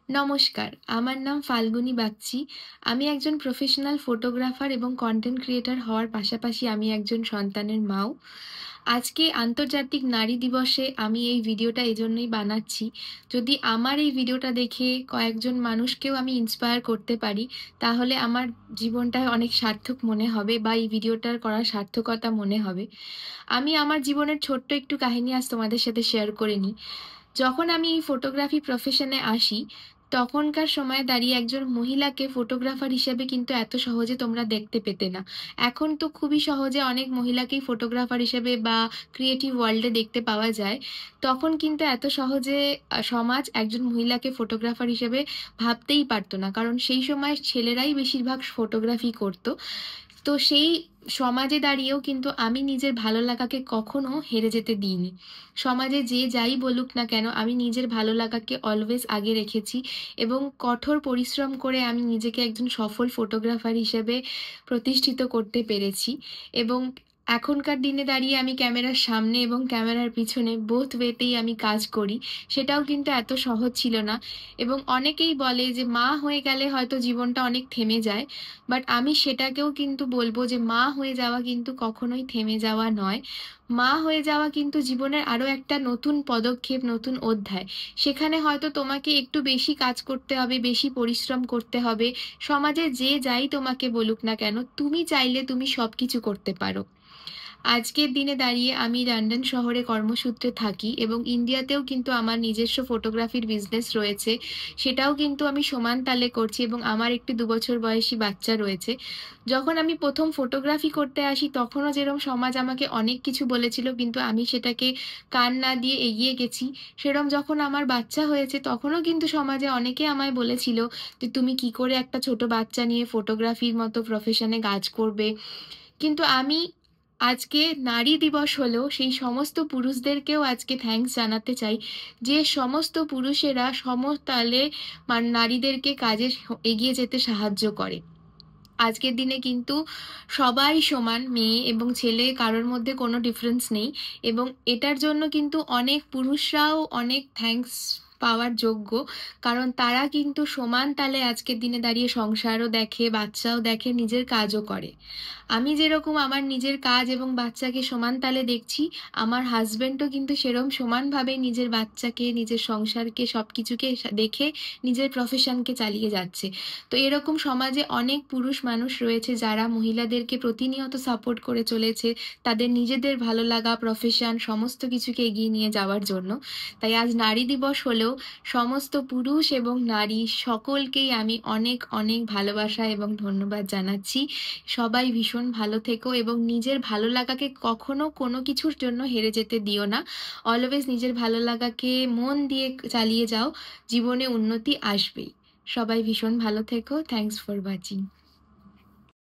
নমস্কার, আমার নাম ফাল্গুনী বাগচি। আমি একজন প্রফেশনাল ফটোগ্রাফার এবং কনটেন্ট ক্রিয়েটর হওয়ার পাশাপাশি আমি একজন সন্তানের মাও। আজকে আন্তর্জাতিক নারী দিবসে আমি এই ভিডিওটা এজন্যই বানাচ্ছি, যদি আমার এই ভিডিওটা দেখে কয়েকজন মানুষকেও আমি ইন্সপায়ার করতে পারি, তাহলে আমার জীবনটা অনেক সার্থক মনে হবে বা এই ভিডিওটার করার সার্থকতা মনে হবে। আমি আমার জীবনের ছোট্ট একটু কাহিনী আজ তোমাদের সাথে শেয়ার করে নিই। যখন আমি এই ফটোগ্রাফি প্রফেশনে আসি, তখনকার সময়ে দাঁড়িয়ে একজন মহিলাকে ফটোগ্রাফার হিসেবে কিন্তু এত সহজে তোমরা দেখতে পেতে না। এখন তো খুবই সহজে অনেক মহিলাকেই ফটোগ্রাফার হিসেবে বা ক্রিয়েটিভ ওয়ার্ল্ডে দেখতে পাওয়া যায়। তখন কিন্তু এত সহজে সমাজ একজন মহিলাকে ফটোগ্রাফার হিসেবে ভাবতেই পারতো না, কারণ সেই সময় ছেলেরাই বেশিরভাগ ফটোগ্রাফি করতো। তো সেই সমাজে দাঁড়িয়েও কিন্তু আমি নিজের ভালো লাগাকে কখনো হেরে যেতে দিইনি। সমাজে যে যাই বলুক না কেন, আমি নিজের ভালো লাগাকে অলওয়েজ আগে রেখেছি এবং কঠোর পরিশ্রম করে আমি নিজেকে একজন সফল ফটোগ্রাফার হিসেবে প্রতিষ্ঠিত করতে পেরেছি। এবং এখনকার দিনে দাঁড়িয়ে আমি ক্যামেরার সামনে এবং ক্যামেরার পিছনে বোথ ওয়েতেই আমি কাজ করি। সেটাও কিন্তু এত সহজ ছিল না। এবং অনেকেই বলে যে মা হয়ে গেলে হয়তো জীবনটা অনেক থেমে যায়, বাট আমি সেটাকেও কিন্তু বলবো যে মা হয়ে যাওয়া কিন্তু কখনোই থেমে যাওয়া নয়। মা হয়ে যাওয়া কিন্তু জীবনের আরও একটা নতুন পদক্ষেপ, নতুন অধ্যায়। সেখানে হয়তো তোমাকে একটু বেশি কাজ করতে হবে, বেশি পরিশ্রম করতে হবে। সমাজে যে যাই তোমাকে বলুক না কেন, তুমি চাইলে তুমি সব কিছু করতে পারো। আজকের দিনে দাঁড়িয়ে আমি লন্ডন শহরে কর্মসূত্রে থাকি এবং ইন্ডিয়াতেও কিন্তু আমার নিজস্ব ফটোগ্রাফির বিজনেস রয়েছে। সেটাও কিন্তু আমি সমান তালে করছি এবং আমার একটি 2 বছর বয়সী বাচ্চা রয়েছে। যখন আমি প্রথম ফটোগ্রাফি করতে আসি, তখনও যেরকম সমাজ আমাকে অনেক কিছু বলেছিল, কিন্তু আমি সেটাকে কান না দিয়ে এগিয়ে গেছি। সেরকম যখন আমার বাচ্চা হয়েছে, তখনও কিন্তু সমাজে অনেকে আমায় বলেছিল যে তুমি কি করে একটা ছোট বাচ্চা নিয়ে ফটোগ্রাফির মতো প্রফেশনে কাজ করবে। কিন্তু আমি আজকে নারী দিবস হলেও সেই সমস্ত পুরুষদেরকেও আজকে থ্যাঙ্কস জানাতে চাই, যে সমস্ত পুরুষেরা সমতালে নারীদেরকে কাজে এগিয়ে যেতে সাহায্য করে। আজকের দিনে কিন্তু সবাই সমান, মেয়ে এবং ছেলে কারোর মধ্যে কোনো ডিফারেন্স নেই। এবং এটার জন্য কিন্তু অনেক পুরুষরাও অনেক থ্যাঙ্কস পাওয়ার যোগ্য, কারণ তারা কিন্তু সমান তালে আজকের দিনে দাঁড়িয়ে সংসারও দেখে, বাচ্চাও দেখে, নিজের কাজও করে। আমি যেরকম আমার নিজের কাজ এবং বাচ্চাকে সমান তালে দেখছি, আমার হাজবেন্ডও কিন্তু সেরকম সমানভাবে নিজের বাচ্চাকে, নিজের সংসারকে, সব কিছুকে দেখে নিজের প্রফেশনকে চালিয়ে যাচ্ছে। তো এরকম সমাজে অনেক পুরুষ মানুষ রয়েছে যারা মহিলাদেরকে প্রতিনিয়ত সাপোর্ট করে চলেছে তাদের নিজেদের ভালো লাগা, প্রফেশন সমস্ত কিছুকে এগিয়ে নিয়ে যাওয়ার জন্য। তাই আজ নারী দিবস হলেও সমস্ত পুরুষ এবং নারী সকলকেই আমি অনেক অনেক ভালোবাসা এবং ধন্যবাদ জানাচ্ছি। সবাই ভীষণ ভালো থেকো এবং নিজের ভালো লাগাকে কখনো কোনো কিছুর জন্য হেরে যেতে দিও না। অলওয়েজ নিজের ভালো লাগাকে মন দিয়ে চালিয়ে যাও, জীবনে উন্নতি আসবেই। সবাই ভীষণ ভালো থেকো। Thanks for watching.